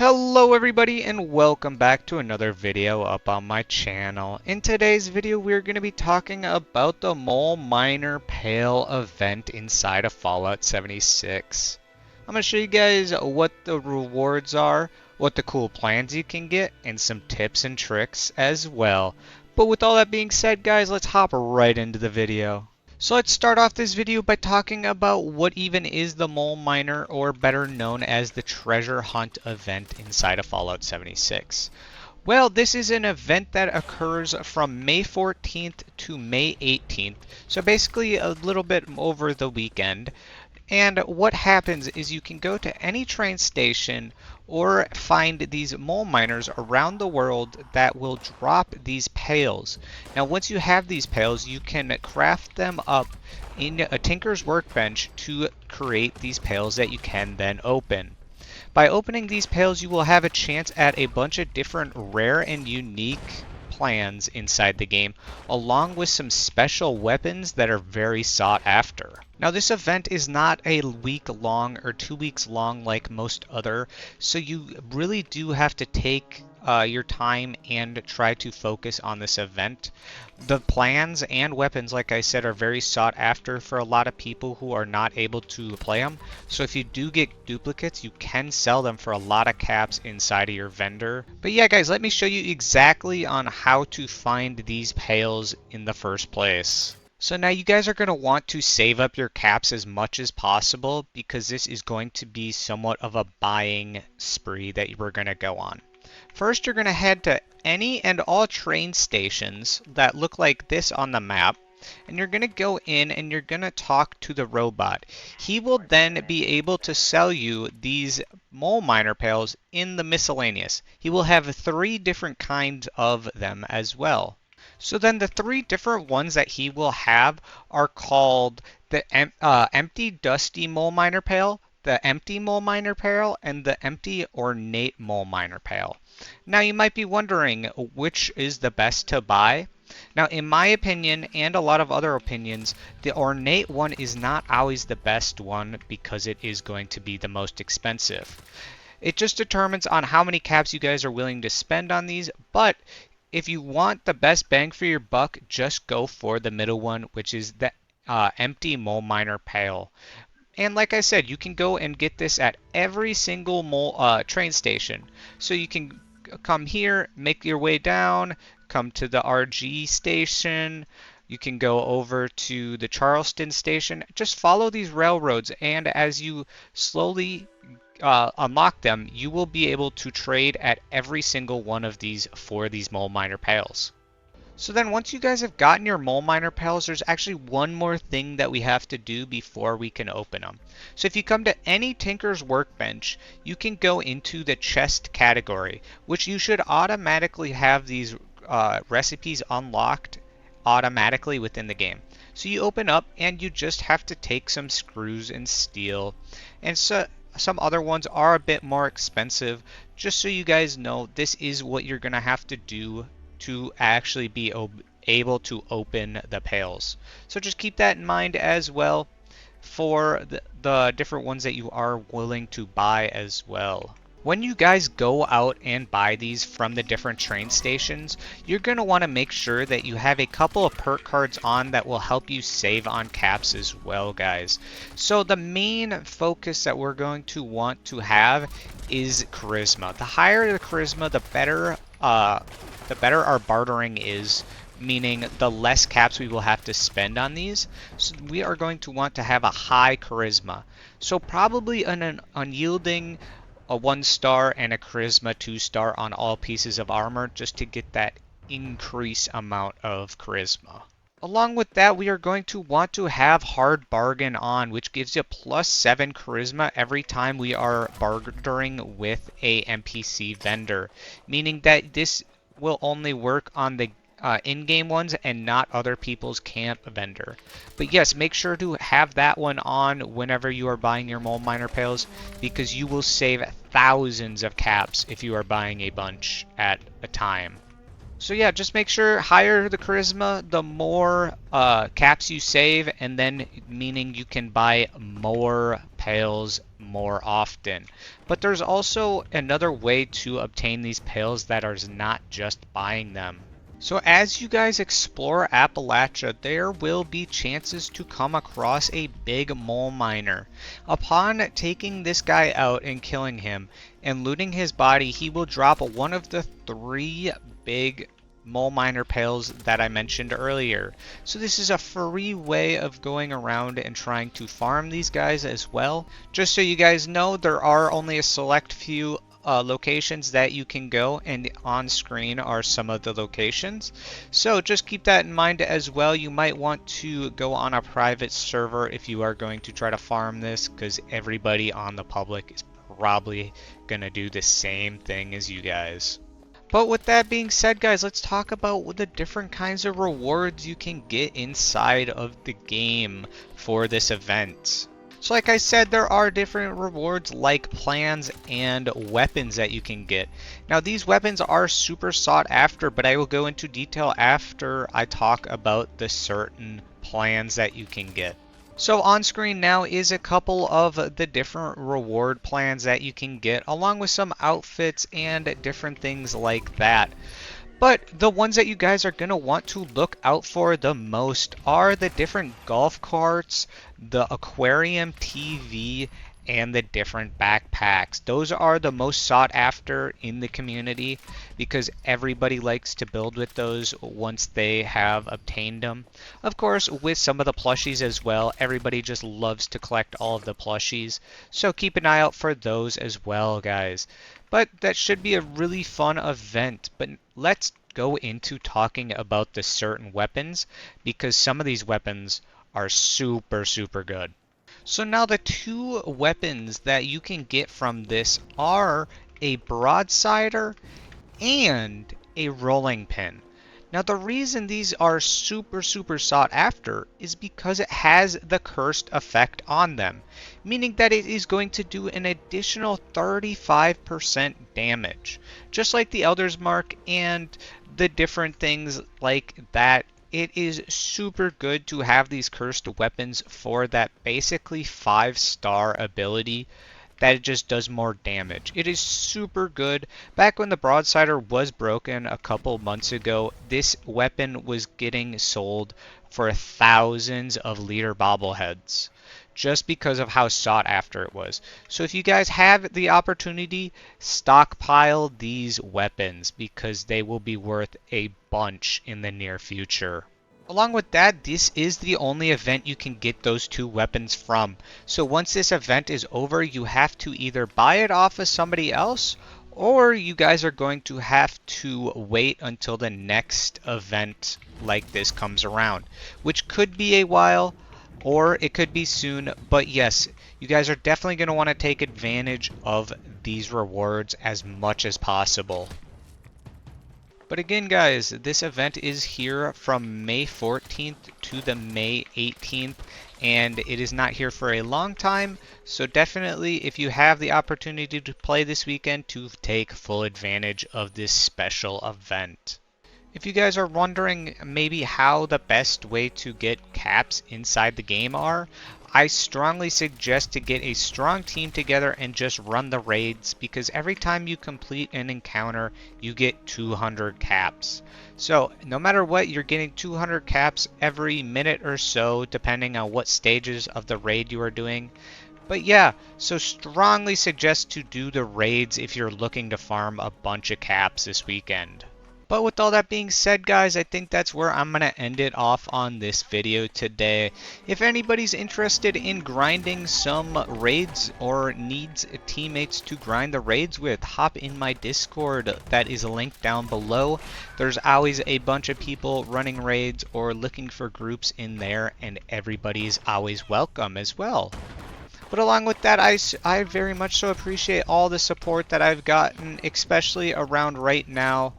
Hello everybody and welcome back to another video up on my channel. In today's video we're going to be talking about the Mole Miner Pale event inside of Fallout 76. I'm going to show you guys what the rewards are, what the cool plans you can get, and some tips and tricks as well. But with all that being said guys, let's hop right into the video. So let's start off this video by talking about what even is the Mole Miner, or better known as the Treasure Hunt event inside of Fallout 76. Well, this is an event that occurs from May 14th to May 18th, so basically a little bit over the weekend. And what happens is you can go to any train station or find these mole miners around the world that will drop these pails. Now once you have these pails, you can craft them up in a tinker's workbench to create these pails that you can then open. By opening these pails, you will have a chance at a bunch of different rare and unique plans inside the game, along with some special weapons that are very sought after. Now this event is not a week long or 2 weeks long like most other, so you really do have to take your time and try to focus on this event. The plans and weapons, like I said, are very sought after for a lot of people who are not able to play them. So if you do get duplicates, you can sell them for a lot of caps inside of your vendor. But yeah guys, let me show you exactly on how to find these pails in the first place. So now you guys are going to want to save up your caps as much as possible, because this is going to be somewhat of a buying spree that we're going to go on. First, you're going to head to any and all train stations that look like this on the map, and you're going to go in and you're going to talk to the robot. He will then be able to sell you these mole miner pails in the miscellaneous. He will have 3 different kinds of them as well. So then the 3 different ones that he will have are called the empty dusty mole miner pail, the empty mole miner pail, and the empty ornate mole miner pail. Now you might be wondering which is the best to buy. Now in my opinion, and a lot of other opinions, the ornate one is not always the best one because it is going to be the most expensive. It just determines on how many caps you guys are willing to spend on these, but if you want the best bang for your buck, just go for the middle one, which is the empty mole miner pail. And like I said, you can go and get this at every single train station. So you can come here, make your way down, come to the RG station. You can go over to the Charleston station. Just follow these railroads, and as you slowly unlock them, you will be able to trade at every single one of these for these mole miner pails. So then once you guys have gotten your mole miner pails, there's actually one more thing that we have to do before we can open them. So if you come to any tinker's workbench, you can go into the chest category, which you should automatically have these recipes unlocked automatically within the game. So you open up and you just have to take some screws and steel, and so some other ones are a bit more expensive. Just so you guys know, this is what you're gonna have to do to actually be able to open the pails. So just keep that in mind as well for the different ones that you are willing to buy as well. When you guys go out and buy these from the different train stations, you're going to want to make sure that you have a couple of perk cards on that will help you save on caps as well, guys. So the main focus that we're going to want to have is charisma. The higher the charisma, the better our bartering is, meaning the less caps we will have to spend on these. So we are going to want to have a high charisma. So probably an unyielding a 1-star and a charisma 2-star on all pieces of armor, just to get that increased amount of charisma. Along with that, we are going to want to have hard bargain on, which gives you +7 charisma every time we are bartering with a NPC vendor, meaning that this will only work on the in-game ones and not other people's camp vendor. But yes, make sure to have that one on whenever you are buying your mole miner pails, because you will save thousands of caps if you are buying a bunch at a time. So yeah, just make sure higher the charisma, the more caps you save, and then meaning you can buy more pails more often. But there's also another way to obtain these pails that is not just buying them. So as you guys explore Appalachia, there will be chances to come across a big mole miner. Upon taking this guy out and killing him and looting his body, he will drop one of the 3 big mole miner pails that I mentioned earlier. So this is a free way of going around and trying to farm these guys as well. Just so you guys know, there are only a select few locations that you can go, and on screen are some of the locations. So just keep that in mind as well. You might want to go on a private server if you are going to try to farm this, because everybody on the public is probably gonna do the same thing as you guys. But with that being said, guys, let's talk about the different kinds of rewards you can get inside of the game for this event. So like I said, there are different rewards like plans and weapons that you can get. Now these weapons are super sought after, but I will go into detail after I talk about the certain plans that you can get. So on screen now is a couple of the different reward plans that you can get, along with some outfits and different things like that. But the ones that you guys are going to want to look out for the most are the different golf carts, the aquarium TV, and the different backpacks. Those are the most sought after in the community because everybody likes to build with those once they have obtained them. Of course, with some of the plushies as well, everybody just loves to collect all of the plushies. So keep an eye out for those as well, guys. But that should be a really fun event. But let's go into talking about the certain weapons because some of these weapons are super good. So now the 2 weapons that you can get from this are a broadsider and a rolling pin. Now the reason these are super sought after is because it has the cursed effect on them, meaning that it is going to do an additional 35% damage. Just like the Elder's Mark and the different things like that, it is super good to have these cursed weapons for that basically 5-star ability that it just does more damage. It is super good. Back when the broadsider was broken a couple months ago, this weapon was getting sold for thousands of liter bobbleheads just because of how sought after it was. So if you guys have the opportunity, stockpile these weapons because they will be worth a bunch in the near future. Along with that, this is the only event you can get those 2 weapons from. So once this event is over, you have to either buy it off of somebody else, or you guys are going to have to wait until the next event like this comes around, which could be a while, or it could be soon. But yes, you guys are definitely going to want to take advantage of these rewards as much as possible. But again, guys, this event is here from May 14th to the May 18th, and it is not here for a long time, so definitely if you have the opportunity to play this weekend, to take full advantage of this special event. If you guys are wondering maybe how the best way to get caps inside the game are, I strongly suggest to get a strong team together and just run the raids, because every time you complete an encounter, you get 200 caps. So no matter what, you're getting 200 caps every minute or so, depending on what stages of the raid you are doing. But yeah, so strongly suggest to do the raids if you're looking to farm a bunch of caps this weekend. But with all that being said, guys, I think that's where I'm going to end it off on this video today. If anybody's interested in grinding some raids or needs teammates to grind the raids with, hop in my Discord. That is linked down below. There's always a bunch of people running raids or looking for groups in there, and everybody's always welcome as well. But along with that, I very much so appreciate all the support that I've gotten, especially around right now.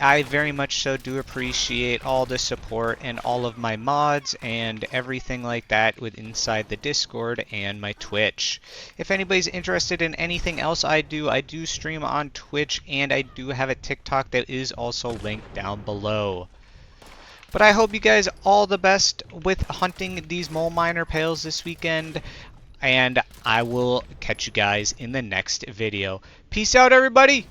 I very much so do appreciate all the support and all of my mods and everything like that with inside the Discord and my Twitch. If anybody's interested in anything else I do stream on Twitch, and I do have a TikTok that is also linked down below. But I hope you guys all the best with hunting these mole miner pails this weekend. and I will catch you guys in the next video. Peace out, everybody!